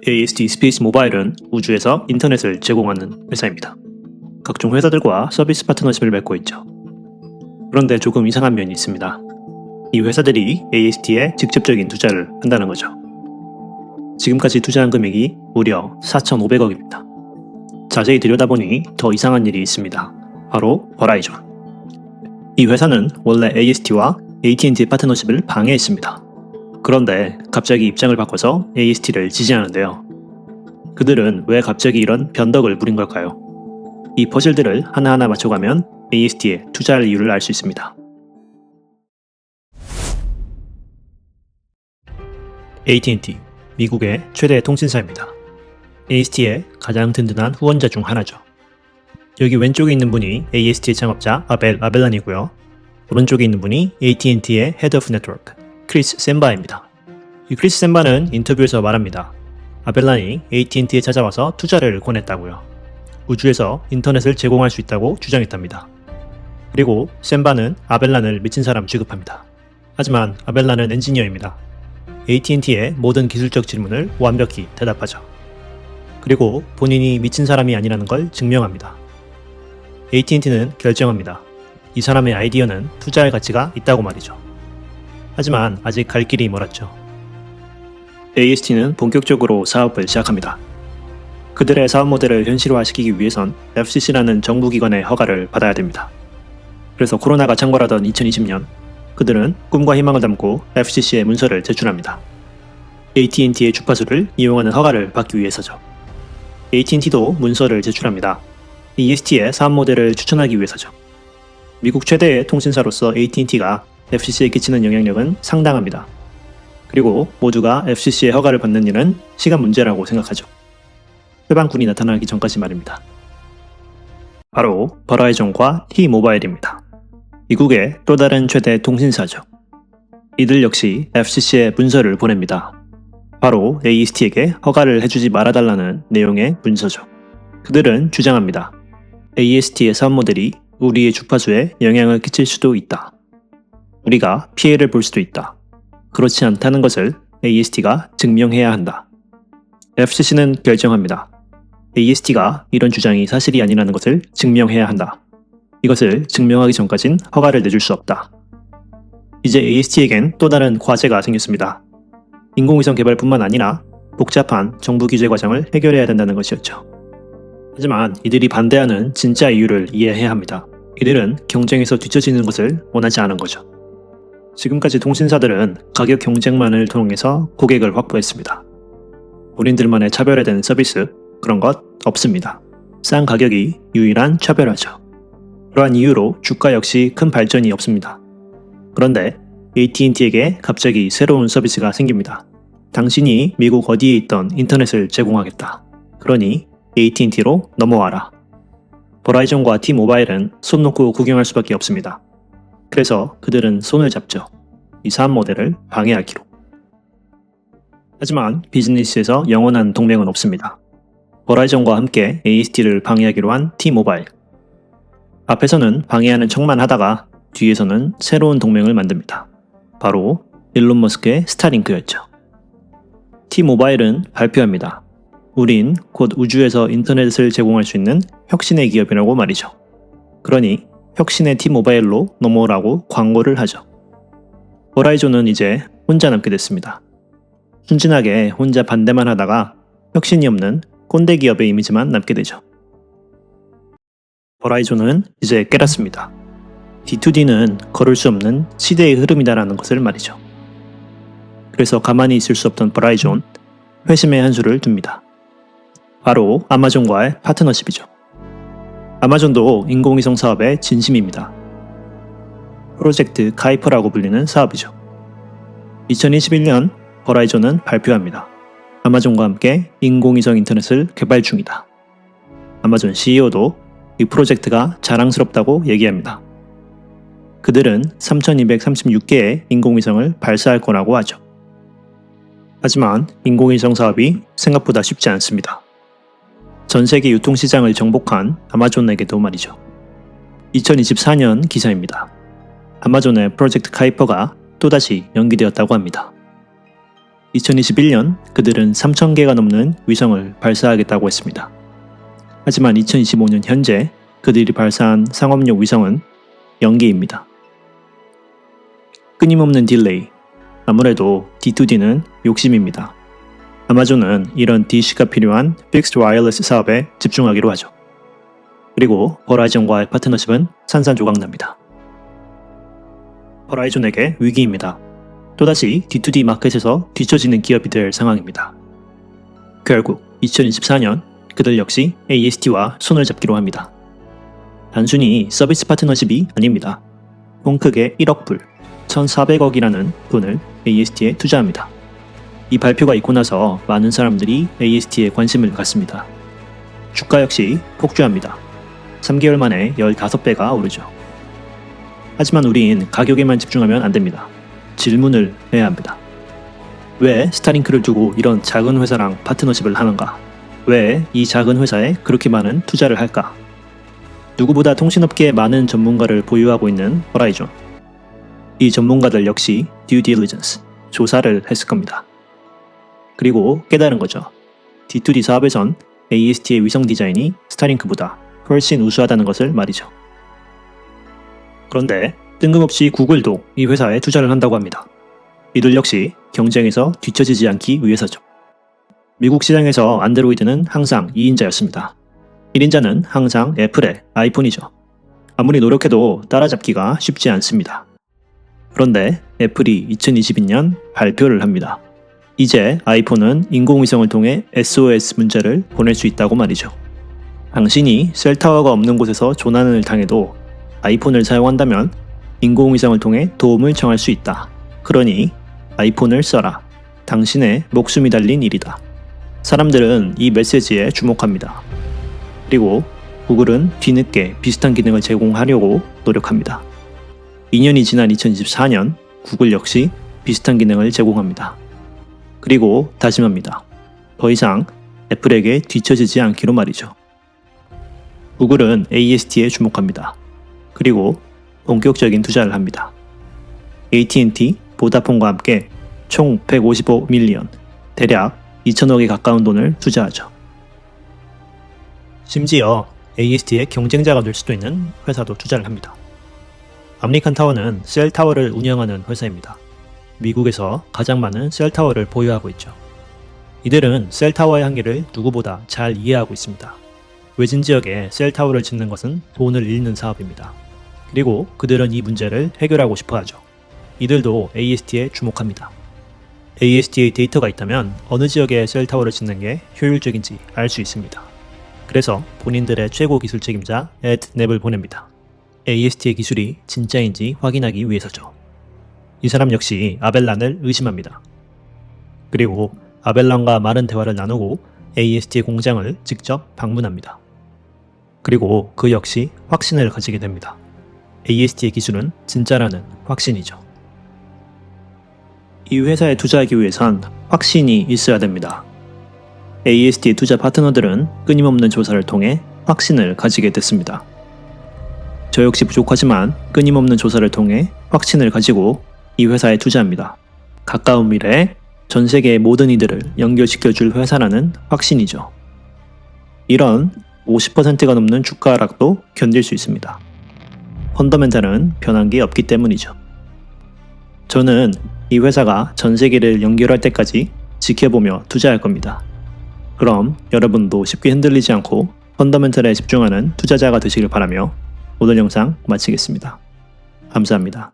AST 스페이스 모바일은 우주에서 인터넷을 제공하는 회사입니다. 각종 회사들과 서비스 파트너십을 맺고 있죠. 그런데 조금 이상한 면이 있습니다. 이 회사들이 AST에 직접적인 투자를 한다는 거죠. 지금까지 투자한 금액이 무려 4,500억입니다. 자세히 들여다보니 더 이상한 일이 있습니다. 바로 버라이전. 이 회사는 원래 AST와 AT&T의 파트너십을 방해했습니다. 그런데 갑자기 입장을 바꿔서 AST를 지지하는데요. 그들은 왜 갑자기 이런 변덕을 부린 걸까요? 이 퍼즐들을 하나하나 맞춰가면 AST에 투자할 이유를 알 수 있습니다. AT&T, 미국의 최대 통신사입니다. AST의 가장 든든한 후원자 중 하나죠. 여기 왼쪽에 있는 분이 AST의 창업자 아벨 아벨란이고요. 오른쪽에 있는 분이 AT&T의 Head of Network, 크리스 셈바입니다. 이 크리스 셈바는 인터뷰에서 말합니다. 아벨란이 AT&T에 찾아와서 투자를 권했다고요. 우주에서 인터넷을 제공할 수 있다고 주장했답니다. 그리고 셈바는 아벨란을 미친 사람 취급합니다. 하지만 아벨란은 엔지니어입니다. AT&T의 모든 기술적 질문을 완벽히 대답하죠. 그리고 본인이 미친 사람이 아니라는 걸 증명합니다. AT&T는 결정합니다. 이 사람의 아이디어는 투자할 가치가 있다고 말이죠. 하지만 아직 갈 길이 멀었죠. AST는 본격적으로 사업을 시작합니다. 그들의 사업 모델을 현실화시키기 위해선 FCC라는 정부기관의 허가를 받아야 됩니다. 그래서 코로나가 창궐하던 2020년, 그들은 꿈과 희망을 담고 FCC에 문서를 제출합니다. AT&T의 주파수를 이용하는 허가를 받기 위해서죠. AT&T도 문서를 제출합니다. AST의 사업 모델을 추천하기 위해서죠. 미국 최대의 통신사로서 AT&T가 FCC에 끼치는 영향력은 상당합니다. 그리고 모두가 FCC의 허가를 받는 일은 시간 문제라고 생각하죠. 회방꾼이 나타나기 전까지 말입니다. 바로 버라이전과 T-모바일입니다. 미국의 또 다른 최대 통신사죠. 이들 역시 FCC에 문서를 보냅니다. 바로 AST에게 허가를 해주지 말아달라는 내용의 문서죠. 그들은 주장합니다. AST의 사업 모델이 우리의 주파수에 영향을 끼칠 수도 있다. 우리가 피해를 볼 수도 있다. 그렇지 않다는 것을 AST가 증명해야 한다. FCC는 결정합니다. AST가 이런 주장이 사실이 아니라는 것을 증명해야 한다. 이것을 증명하기 전까진 허가를 내줄 수 없다. 이제 AST에겐 또 다른 과제가 생겼습니다. 인공위성 개발뿐만 아니라 복잡한 정부 규제 과정을 해결해야 된다는 것이었죠. 하지만 이들이 반대하는 진짜 이유를 이해해야 합니다. 이들은 경쟁에서 뒤처지는 것을 원하지 않은 거죠. 지금까지 통신사들은 가격 경쟁만을 통해서 고객을 확보했습니다. 본인들만의 차별화된 서비스, 그런 것 없습니다. 싼 가격이 유일한 차별화죠. 그러한 이유로 주가 역시 큰 발전이 없습니다. 그런데 AT&T에게 갑자기 새로운 서비스가 생깁니다. 당신이 미국 어디에 있던 인터넷을 제공하겠다. 그러니 AT&T로 넘어와라. 버라이전과 T-모바일은 손 놓고 구경할 수밖에 없습니다. 그래서 그들은 손을 잡죠. 이 사업 모델을 방해하기로. 하지만 비즈니스에서 영원한 동맹은 없습니다. 버라이전과 함께 AST를 방해하기로 한 T-모바일. 앞에서는 방해하는 척만 하다가 뒤에서는 새로운 동맹을 만듭니다. 바로 일론 머스크의 스타링크였죠. T-모바일은 발표합니다. 우린 곧 우주에서 인터넷을 제공할 수 있는 혁신의 기업이라고 말이죠. 그러니 혁신의 T-모바일로 넘어오라고 광고를 하죠. 버라이전은 이제 혼자 남게 됐습니다. 순진하게 혼자 반대만 하다가 혁신이 없는 꼰대 기업의 이미지만 남게 되죠. 버라이전은 이제 깨닫습니다. D2D는 걸을 수 없는 시대의 흐름이다라는 것을 말이죠. 그래서 가만히 있을 수 없던 버라이전, 회심의 한수를 둡니다. 바로 아마존과의 파트너십이죠. 아마존도 인공위성 사업의 진심입니다. 프로젝트 카이퍼라고 불리는 사업이죠. 2021년 버라이전은 발표합니다. 아마존과 함께 인공위성 인터넷을 개발 중이다. 아마존 CEO도 이 프로젝트가 자랑스럽다고 얘기합니다. 그들은 3,236개의 인공위성을 발사할 거라고 하죠. 하지만 인공위성 사업이 생각보다 쉽지 않습니다. 전 세계 유통시장을 정복한 아마존에게도 말이죠. 2024년 기사입니다. 아마존의 프로젝트 카이퍼가 또다시 연기되었다고 합니다. 2021년 그들은 3,000개가 넘는 위성을 발사하겠다고 했습니다. 하지만 2025년 현재 그들이 발사한 상업용 위성은 0개입니다. 끊임없는 딜레이. 아무래도 D2D는 욕심입니다. 아마존은 이런 DC가 필요한 픽스드 와이어리스 사업에 집중하기로 하죠. 그리고 버라이즌과의 파트너십은 산산조각납니다. 버라이즌에게 위기입니다. 또다시 D2D 마켓에서 뒤처지는 기업이 될 상황입니다. 결국 2024년 그들 역시 AST와 손을 잡기로 합니다. 단순히 서비스 파트너십이 아닙니다. 통 크게 1억 불, 1,400억이라는 돈을 AST에 투자합니다. 이 발표가 있고 나서 많은 사람들이 AST에 관심을 갖습니다. 주가 역시 폭주합니다. 3개월 만에 15배가 오르죠. 하지만 우린 가격에만 집중하면 안 됩니다. 질문을 해야 합니다. 왜 스타링크를 두고 이런 작은 회사랑 파트너십을 하는가? 왜 이 작은 회사에 그렇게 많은 투자를 할까? 누구보다 통신업계에 많은 전문가를 보유하고 있는 버라이즌. 이 전문가들 역시 due diligence, 조사를 했을 겁니다. 그리고 깨달은 거죠. D2D 사업에선 AST의 위성 디자인이 스타링크보다 훨씬 우수하다는 것을 말이죠. 그런데 뜬금없이 구글도 이 회사에 투자를 한다고 합니다. 이들 역시 경쟁에서 뒤처지지 않기 위해서죠. 미국 시장에서 안드로이드는 항상 2인자였습니다. 1인자는 항상 애플의 아이폰이죠. 아무리 노력해도 따라잡기가 쉽지 않습니다. 그런데 애플이 2022년 발표를 합니다. 이제 아이폰은 인공위성을 통해 SOS 문자를 보낼 수 있다고 말이죠. 당신이 셀타워가 없는 곳에서 조난을 당해도 아이폰을 사용한다면 인공위성을 통해 도움을 청할 수 있다. 그러니 아이폰을 써라. 당신의 목숨이 달린 일이다. 사람들은 이 메시지에 주목합니다. 그리고 구글은 뒤늦게 비슷한 기능을 제공하려고 노력합니다. 2년이 지난 2024년 구글 역시 비슷한 기능을 제공합니다. 그리고 다짐합니다. 더 이상 애플에게 뒤처지지 않기로 말이죠. 구글은 AST에 주목합니다. 그리고 본격적인 투자를 합니다. AT&T, 보다폰과 함께 총 155 밀리언, 대략 2천억에 가까운 돈을 투자하죠. 심지어 AST의 경쟁자가 될 수도 있는 회사도 투자를 합니다. 아메리칸 타워는 셀타워를 운영하는 회사입니다. 미국에서 가장 많은 셀타워를 보유하고 있죠. 이들은 셀타워의 한계를 누구보다 잘 이해하고 있습니다. 외진 지역에 셀타워를 짓는 것은 돈을 잃는 사업입니다. 그리고 그들은 이 문제를 해결하고 싶어 하죠. 이들도 AST에 주목합니다. AST의 데이터가 있다면 어느 지역에 셀타워를 짓는 게 효율적인지 알 수 있습니다. 그래서 본인들의 최고 기술 책임자 에드 넵을 보냅니다. AST의 기술이 진짜인지 확인하기 위해서죠. 이 사람 역시 아벨란을 의심합니다. 그리고 아벨란과 많은 대화를 나누고 AST의 공장을 직접 방문합니다. 그리고 그 역시 확신을 가지게 됩니다. AST의 기술은 진짜라는 확신이죠. 이 회사에 투자하기 위해선 확신이 있어야 됩니다. AST의 투자 파트너들은 끊임없는 조사를 통해 확신을 가지게 됐습니다. 저 역시 부족하지만 끊임없는 조사를 통해 확신을 가지고 이 회사에 투자합니다. 가까운 미래에 전 세계의 모든 이들을 연결시켜줄 회사라는 확신이죠. 이런 50%가 넘는 주가 하락도 견딜 수 있습니다. 펀더멘탈은 변한 게 없기 때문이죠. 저는 이 회사가 전 세계를 연결할 때까지 지켜보며 투자할 겁니다. 그럼 여러분도 쉽게 흔들리지 않고 펀더멘탈에 집중하는 투자자가 되시길 바라며 오늘 영상 마치겠습니다. 감사합니다.